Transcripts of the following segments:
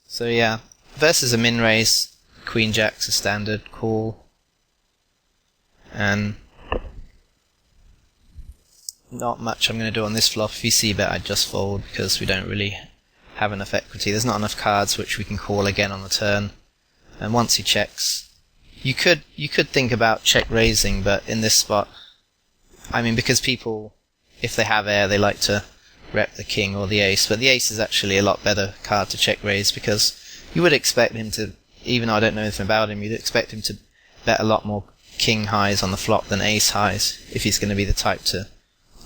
So yeah, versus a min raise, Queen Jack's a standard call, and not much I'm going to do on this flop. If you see bet, I'd just fold because we don't really have enough equity. There's not enough cards which we can call again on the turn. And once he checks, you could think about check raising, but in this spot, I mean, because people, if they have air, they like to rep the king or the ace, but the ace is actually a lot better card to check raise because you would expect him to, even though I don't know anything about him, you'd expect him to bet a lot more king highs on the flop than ace highs if he's going to be the type to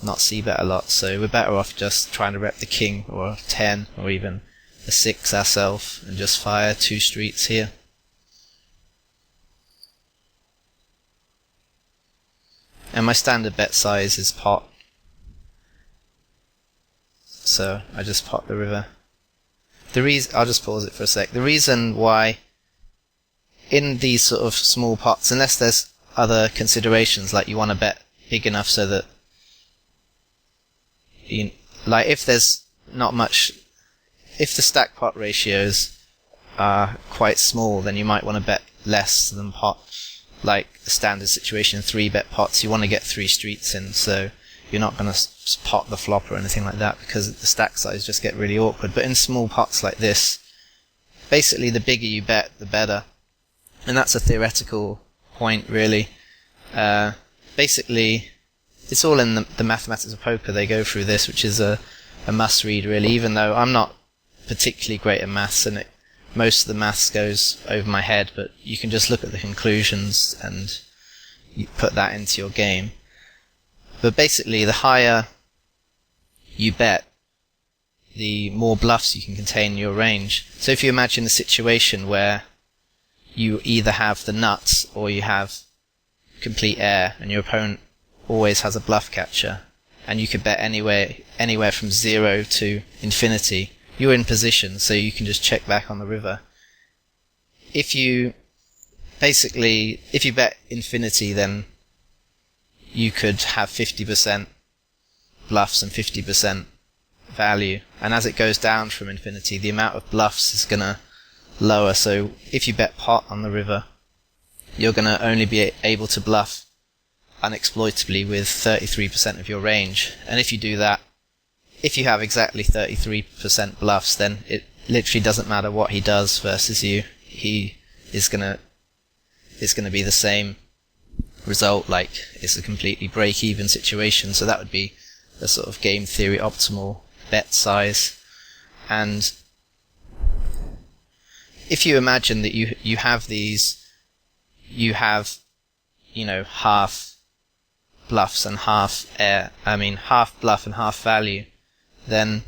not c-bet a lot. So we're better off just trying to rep the king or a 10 or even a 6 ourselves and just fire 2 streets here. And my standard bet size is pot, so I just pot the river. I'll just pause it for a sec. The reason why in these sort of small pots, unless there's other considerations, like you want to bet big enough so that like if there's not much, if the stack pot ratios are quite small, then you might want to bet less than pot. Like the standard situation, 3 bet pots, you want to get 3 streets in, so you're not going to pot the flop or anything like that because the stack size just get really awkward. But in small pots like this, basically the bigger you bet, the better. And that's a theoretical point, really. Basically, it's all in the mathematics of poker. They go through this, which is a must-read, really, even though I'm not particularly great at maths, and most of the maths goes over my head, but you can just look at the conclusions and you put that into your game. But basically, the higher you bet, the more bluffs you can contain in your range. So if you imagine a situation where you either have the nuts or you have complete air and your opponent always has a bluff catcher, and you could bet anywhere from 0 to infinity, you're in position, so you can just check back on the river. If you bet infinity, then you could have 50% bluffs and 50% value, and as it goes down from infinity, the amount of bluffs is going to lower. So if you bet pot on the river, you're going to only be able to bluff unexploitably with 33% of your range. And if you do that, if you have exactly 33% bluffs, then it literally doesn't matter what he does versus you. It's going to be the same result, like it's a completely break-even situation. So that would be a sort of game theory optimal bet size. And if you imagine that you have these, you have, half bluffs and half half bluff and half value, then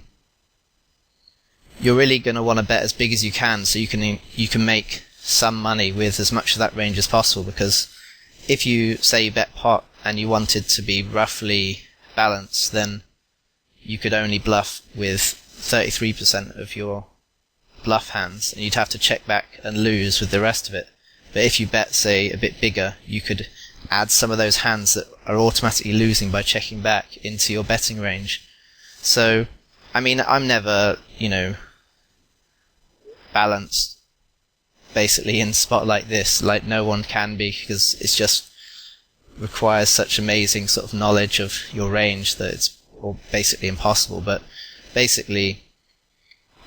you're really going to want to bet as big as you can, so you can make some money with as much of that range as possible. Because if you say you bet pot and you wanted to be roughly balanced, then you could only bluff with 33% of your bluff hands, and you'd have to check back and lose with the rest of it. But if you bet, say, a bit bigger, you could add some of those hands that are automatically losing by checking back into your betting range. So, I'm never, balanced, basically, in a spot like this. Like, no one can be, because it's just requires such amazing sort of knowledge of your range that it's basically impossible. But basically,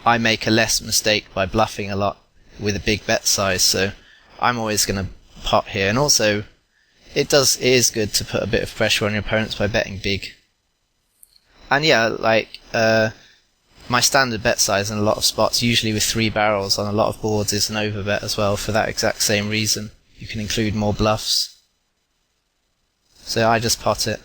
I make a less mistake by bluffing a lot with a big bet size, so I'm always going to pot here. And also, it is good to put a bit of pressure on your opponents by betting big. And yeah, my standard bet size in a lot of spots, usually with 3 barrels on a lot of boards, is an overbet as well, for that exact same reason. You can include more bluffs. So I just pot it.